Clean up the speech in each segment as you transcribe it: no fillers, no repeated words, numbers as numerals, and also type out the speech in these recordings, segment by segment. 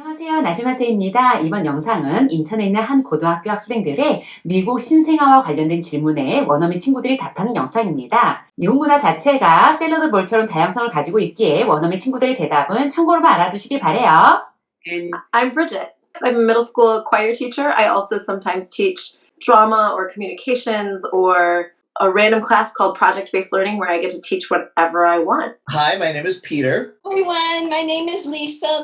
안녕하세요. 나지마세입니다. 이번 영상은 인천에 있는 한 고등학교 학생들의 미국 신생아와 관련된 질문에 원어민 친구들이 답하는 영상입니다. 미국 문화 자체가 샐러드 볼처럼 다양성을 가지고 있기에 원어민 친구들의 대답은 참고로만 알아두시길 바래요. And I'm Bridget. I'm a middle school choir teacher. I also sometimes teach drama or communications or a random class called project-based learning where I get to teach whatever I want. Hi, my name is Peter. Hi everyone, my name is Lisa.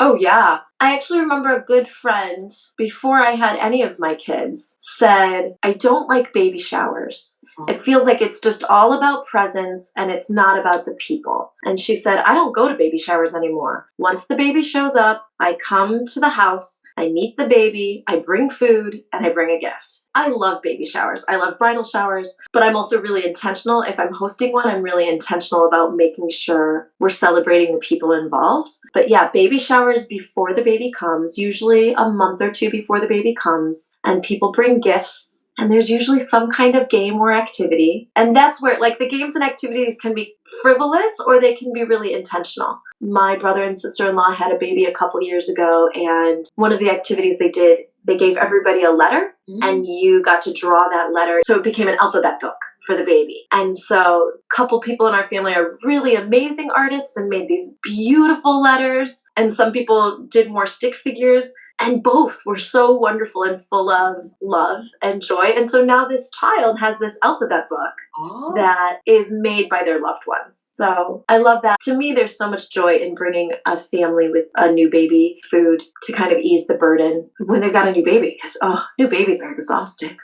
Oh, yeah. I actually remember a good friend, before I had any of my kids, said, I don't like baby showers. It feels like it's just all about presents and it's not about the people. And she said, I don't go to baby showers anymore. Once the baby shows up, I come to the house, I meet the baby, I bring food, and I bring a gift. I love baby showers. I love bridal showers, but I'm also really intentional. If I'm hosting one, I'm really intentional about making sure we're celebrating the people involved. But yeah, baby showers before the baby comes, usually a month or two before the baby comes, and people bring gifts. And there's usually some kind of game or activity. And that's where, like, the games and activities can be frivolous or they can be really intentional. My brother and sister-in-law had a baby a couple years ago, and one of the activities they did, they gave everybody a letter, and you got to draw that letter. So it became an alphabet book for the baby. And so a couple people in our family are really amazing artists and made these beautiful letters. And some people did more stick figures. And both were so wonderful and full of love and joy. And so now this child has this alphabet book that is made by their loved ones. So I love that. To me, there's so much joy in bringing a family with a new baby food to kind of ease the burden when they've got a new baby. Because, new babies are exhausting.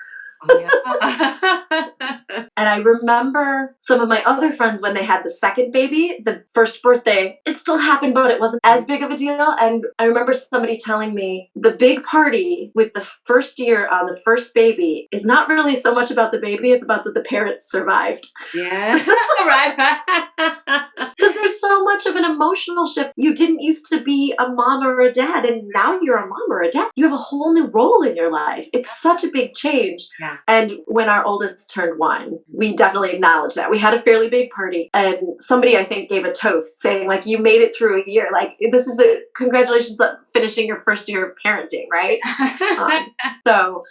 Oh, yeah. And I remember some of my other friends when they had the second baby, the first birthday, it still happened, but it wasn't as big of a deal. And I remember somebody telling me the big party with the first year on the first baby is not really so much about the baby, it's about that the parents survived. Yeah, right. Because there's so much of an emotional shift. You didn't used to be a mom or a dad, and now you're a mom or a dad. You have a whole new role in your life. It's such a big change. Yeah. And when our oldest turned 1, we definitely acknowledged that. We had a fairly big party, and somebody, I think, gave a toast saying, like, you made it through a year. Like, this is congratulations on finishing your first year of parenting, right?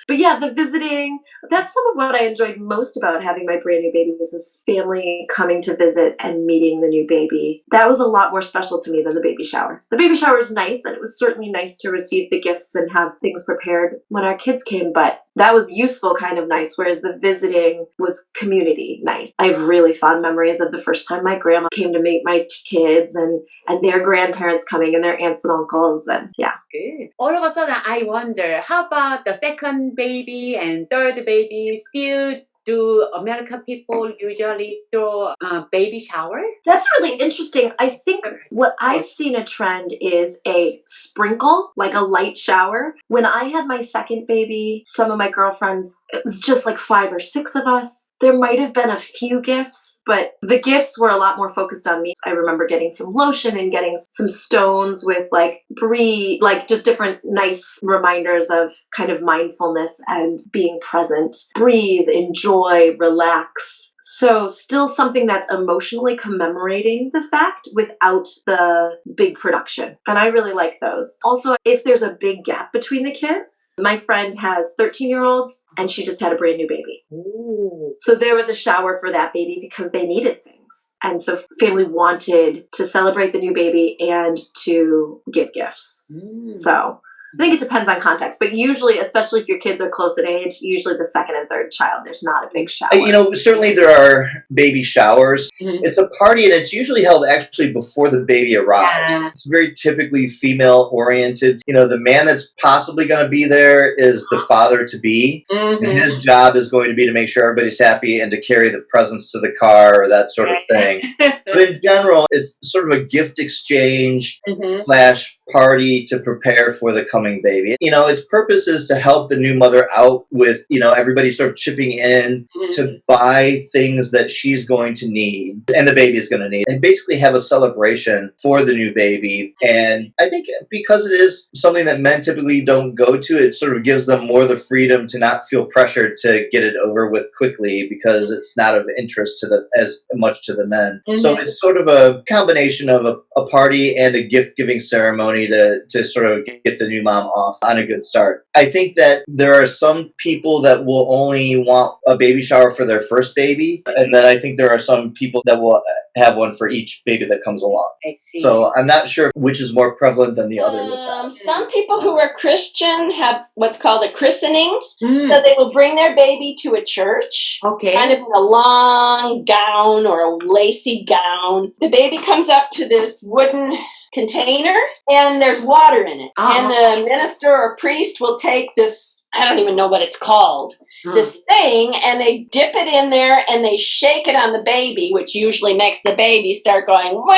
But yeah, the visiting, that's some of what I enjoyed most about having my brand new baby was this family coming to visit and meeting the new baby. That was a lot more special to me than the baby shower. The baby shower is nice, and it was certainly nice to receive the gifts and have things prepared when our kids came, but that was useful kind of nice, whereas the visiting was community nice. I have really fond memories of the first time my grandma came to meet my kids and their grandparents coming and their aunts and uncles, and yeah. Good. All of a sudden, I wonder, how about the second baby and third baby? Still, do American people usually throw a baby shower? That's really interesting. I think what I've seen a trend is a sprinkle, like a light shower. When I had my second baby, some of my girlfriends, it was just like 5 or 6 of us. There might have been a few gifts, but the gifts were a lot more focused on me. I remember getting some lotion and getting some stones with like breathe, like just different nice reminders of kind of mindfulness and being present. Breathe, enjoy, relax. So still something that's emotionally commemorating the fact without the big production. And I really like those. Also, if there's a big gap between the kids, my friend has 13-year-olds and she just had a brand new baby. Ooh. So there was a shower for that baby because they needed things. And so family wanted to celebrate the new baby and to give gifts. So I think it depends on context, but usually, especially if your kids are close in age, usually the second and third child, there's not a big shower. Certainly there are baby showers. It's a party, and it's usually held actually before the baby arrives. Yeah. It's very typically female-oriented. The man that's possibly going to be there is the father-to-be, and his job is going to be to make sure everybody's happy and to carry the presents to the car or that sort of thing. But in general, it's sort of a gift exchange / party to prepare for the coming coming baby. You know, its purpose is to help the new mother out with, you know, everybody sort of chipping in to buy things that she's going to need and the baby is going to need, and basically have a celebration for the new baby. And I think because it is something that men typically don't go to, it sort of gives them more the freedom to not feel pressured to get it over with quickly because it's not of interest to as much to the men. So it's sort of a combination of a party and a gift-giving ceremony to sort of get the new mom off on a good start. I think that there are some people that will only want a baby shower for their first baby, and then I think there are some people that will have one for each baby that comes along. I see. So I'm not sure which is more prevalent than the other with that. Some people who are Christian have what's called a christening. So they will bring their baby to a church, Okay. kind of in a long gown or a lacy gown. The baby comes up to this wooden container and there's water in it. And the minister or priest will take this, I don't even know what it's called, this thing, and they dip it in there and they shake it on the baby, which usually makes the baby start going, wah!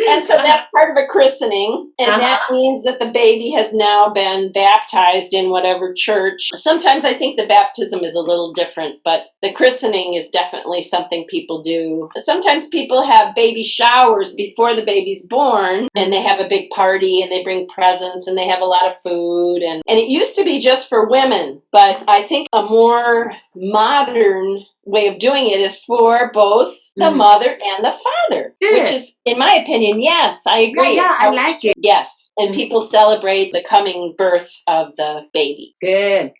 And so that's part of a christening, and that means that the baby has now been baptized in whatever church. Sometimes I think the baptism is a little different, but the christening is definitely something people do. Sometimes people have baby showers before the baby's born, and they have a big party, and they bring presents, and they have a lot of food, and it used to be just for women, but I think a more modern way of doing it is for both the mother and the father, which is, in my opinion, yes, I agree. Yeah, I like it. Yes, and people celebrate the coming birth of the baby. Good.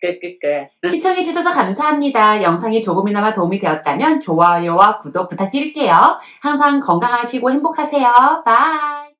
시청해주셔서 감사합니다. 영상이 조금이나마 도움이 되었다면 좋아요와 구독 부탁드릴게요. 항상 건강하시고 행복하세요. 바이.